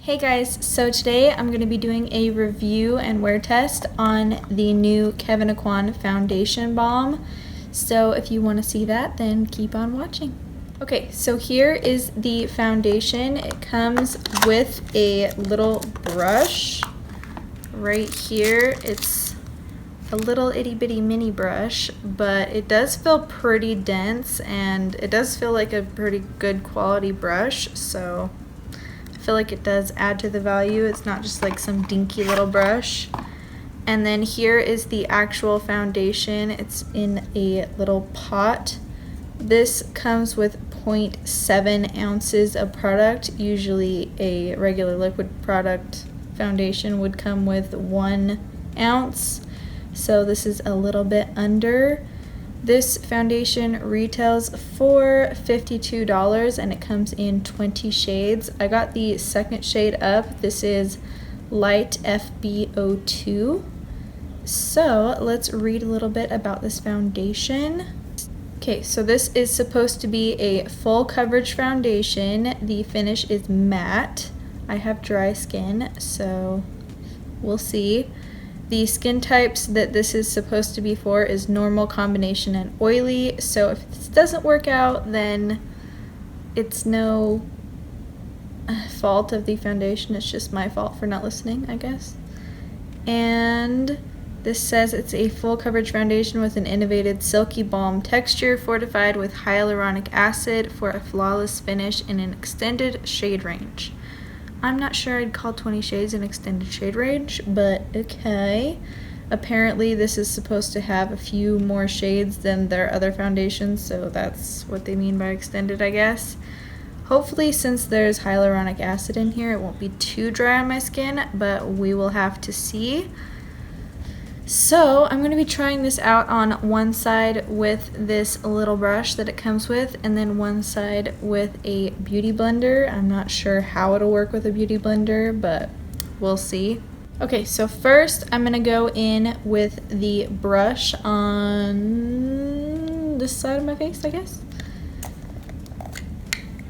Hey guys, so today I'm going to be doing a review and wear test on the new Kevyn Aucoin foundation balm. So if you want to see that, then keep on watching. Okay, so here is the foundation. It comes with a little brush right here. It's a little itty bitty mini brush, but it does feel pretty dense and it does feel like a pretty good quality brush, so I feel like it does add to the value. It's not just like some dinky little brush. And then here is the actual foundation. It's in a little pot. This comes with 0.7 ounces of product. Usually a regular liquid product foundation would come with 1 ounce. So this is a little bit under. This foundation retails for $52 and it comes in 20 shades. I got the second shade up. This is Light FB02. So let's read a little bit about this foundation. Okay, so this is supposed to be a full coverage foundation. The finish is matte. I have dry skin, so we'll see. The skin types that this is supposed to be for is normal, combination, and oily. So if this doesn't work out, then it's no fault of the foundation. It's just my fault for not listening, I guess. And this says it's a full coverage foundation with an innovative silky balm texture fortified with hyaluronic acid for a flawless finish in an extended shade range. I'm not sure I'd call 20 shades an extended shade range, but okay. Apparently this is supposed to have a few more shades than their other foundations, so that's what they mean by extended, I guess. Hopefully, since there's hyaluronic acid in here, it won't be too dry on my skin, but we will have to see. So I'm going to be trying this out on one side with this little brush that it comes with, and then one side with a beauty blender. I'm not sure how it'll work with a beauty blender, but we'll see. Okay, so first I'm going to go in with the brush on this side of my face, I guess.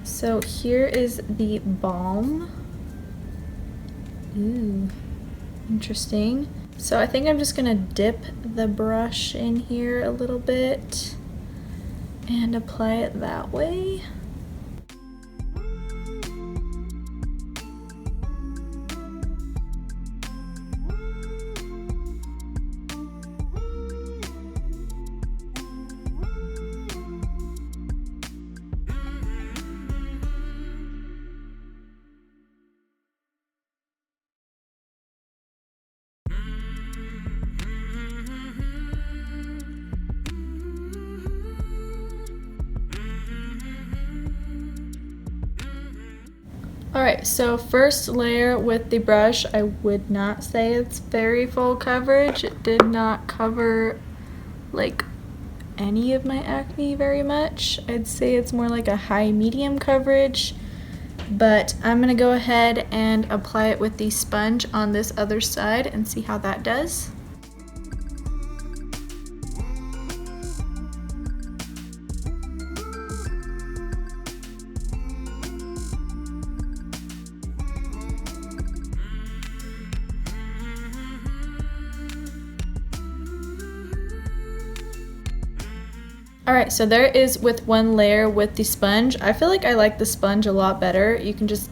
So here is the balm. Ooh, interesting. So I think I'm just gonna dip the brush in here a little bit and apply it that way. Alright, so first layer with the brush, I would not say it's very full coverage. It did not cover like any of my acne very much. I'd say it's more like a high medium coverage, but I'm gonna go ahead and apply it with the sponge on this other side and see how that does. Alright, so there is with one layer with the sponge. I feel like I like the sponge a lot better. You can just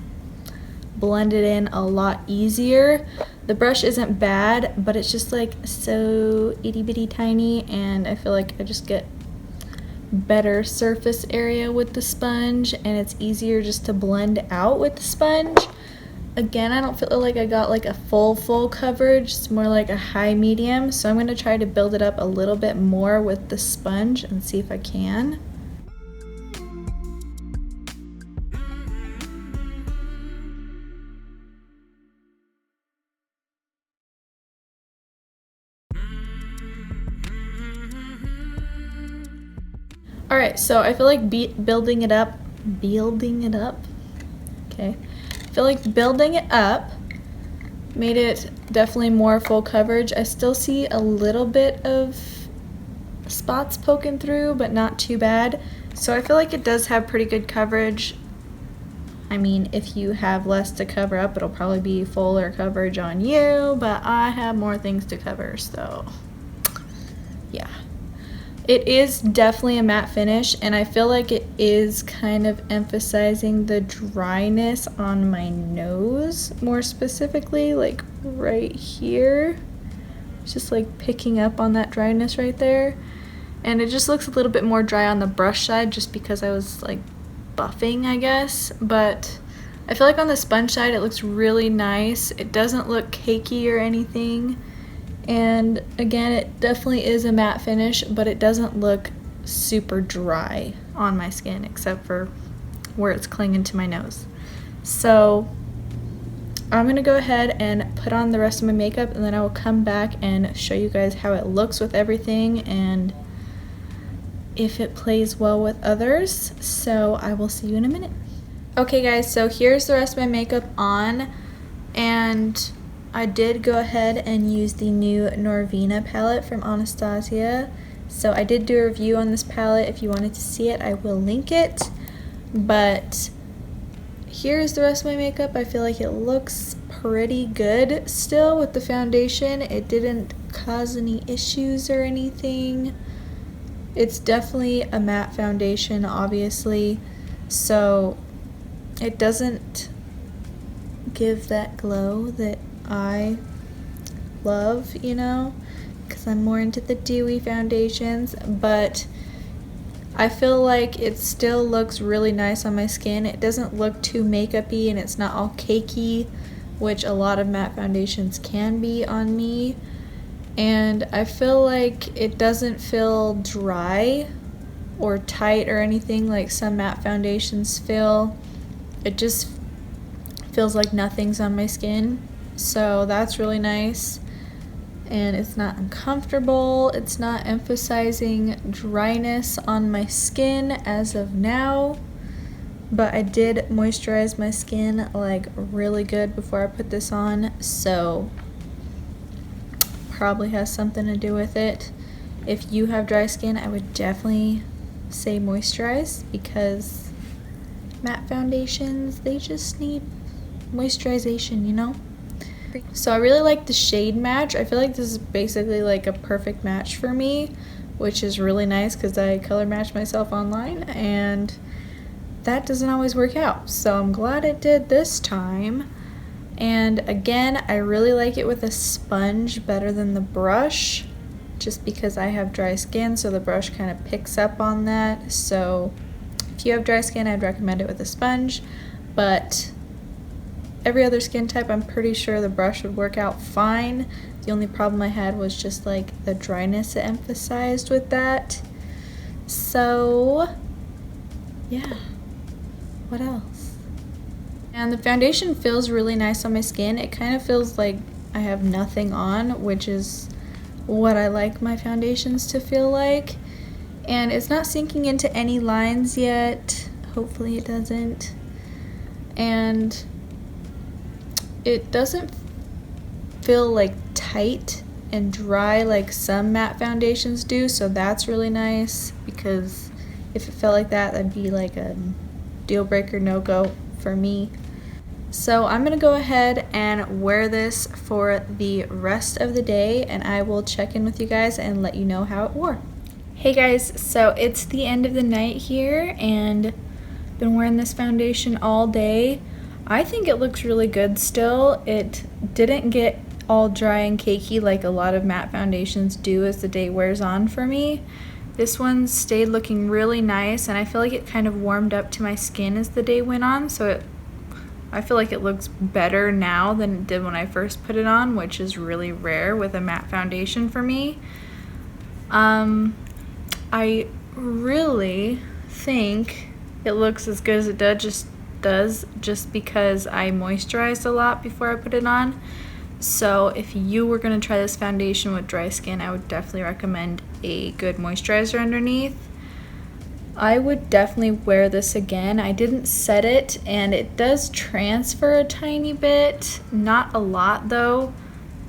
blend it in a lot easier. The brush isn't bad, but it's just like so itty bitty tiny, and I feel like I just get better surface area with the sponge, and it's easier just to blend out with the sponge. Again, I don't feel like I got like a full coverage. It's more like a high medium, so I'm going to try to build it up a little bit more with the sponge and see if I can. Alright, so I feel like building it up, okay. I feel like building it up made it definitely more full coverage. I still see a little bit of spots poking through, but not too bad. So I feel like it does have pretty good coverage. I mean, if you have less to cover up, it'll probably be fuller coverage on you, but I have more things to cover, so yeah. It is definitely a matte finish, and I feel like it is kind of emphasizing the dryness on my nose, more specifically, like right here. It's just like picking up on that dryness right there. And it just looks a little bit more dry on the brush side just because I was like buffing, I guess. But I feel like on the sponge side it looks really nice. It doesn't look cakey or anything. And again, it definitely is a matte finish, but it doesn't look super dry on my skin except for where it's clinging to my nose. So I'm gonna go ahead and put on the rest of my makeup, and then I will come back and show you guys how it looks with everything and if it plays well with others. So I will see you in a minute. Okay guys, so here's the rest of my makeup on, and I did go ahead and use the new Norvina palette from Anastasia. So I did do a review on this palette. If you wanted to see it, I will link it. But here's the rest of my makeup. I feel like it looks pretty good still with the foundation. It didn't cause any issues or anything. It's definitely a matte foundation, obviously, so it doesn't give that glow that I love, you know, because I'm more into the dewy foundations, but I feel like it still looks really nice on my skin. It doesn't look too makeup-y, and it's not all cakey, which a lot of matte foundations can be on me. And I feel like it doesn't feel dry or tight or anything like some matte foundations feel. It just feels like nothing's on my skin. So that's really nice, and it's not uncomfortable. It's not emphasizing dryness on my skin as of now, but I did moisturize my skin like really good before I put this on, so probably has something to do with it. If you have dry skin, I would definitely say moisturize, because matte foundations, they just need moisturization, you know? So I really like the shade match. I feel like this is basically like a perfect match for me, which is really nice because I color match myself online and that doesn't always work out. So I'm glad it did this time. And again, I really like it with a sponge better than the brush, just because I have dry skin, so the brush kind of picks up on that. So if you have dry skin, I'd recommend it with a sponge, but every other skin type, I'm pretty sure the brush would work out fine. The only problem I had was just like the dryness it emphasized with that. So yeah, what else? And the foundation feels really nice on my skin. It kind of feels like I have nothing on, which is what I like my foundations to feel like. And it's not sinking into any lines yet. Hopefully it doesn't. And it doesn't feel like tight and dry like some matte foundations do, so that's really nice, because if it felt like that, that'd be like a deal breaker, no-go for me. So I'm gonna go ahead and wear this for the rest of the day, and I will check in with you guys and let you know how it wore. Hey guys, so it's the end of the night here, and been wearing this foundation all day. I think it looks really good still. It didn't get all dry and cakey like a lot of matte foundations do as the day wears on for me. This one stayed looking really nice, and I feel like it kind of warmed up to my skin as the day went on, so I feel like it looks better now than it did when I first put it on, which is really rare with a matte foundation for me. I really think it looks as good as it does just because I moisturized a lot before I put it on. So if you were going to try this foundation with dry skin, I would definitely recommend a good moisturizer underneath. I would definitely wear this again. I didn't set it, and it does transfer a tiny bit, not a lot though,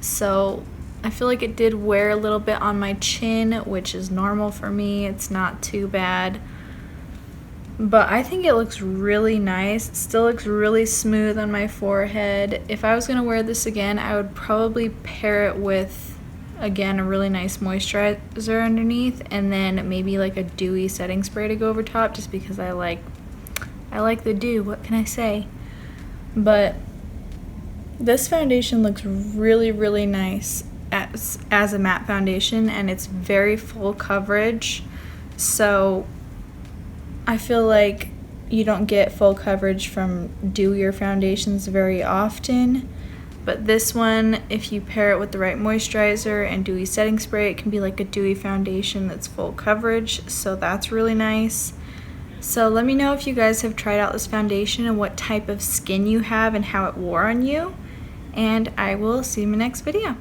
so I feel like it did wear a little bit on my chin, which is normal for me. It's not too bad. but I think it looks really nice. It still looks really smooth on my forehead. If I was gonna wear this again, I would probably pair it with, again, a really nice moisturizer underneath, and then maybe like a dewy setting spray to go over top, just because I like the dew, what can I say? But this foundation looks really, really nice as a matte foundation, and it's very full coverage. So I feel like you don't get full coverage from dewier foundations very often. But this one, if you pair it with the right moisturizer and dewy setting spray, it can be like a dewy foundation that's full coverage. So that's really nice. So let me know if you guys have tried out this foundation and what type of skin you have and how it wore on you. And I will see you in my next video.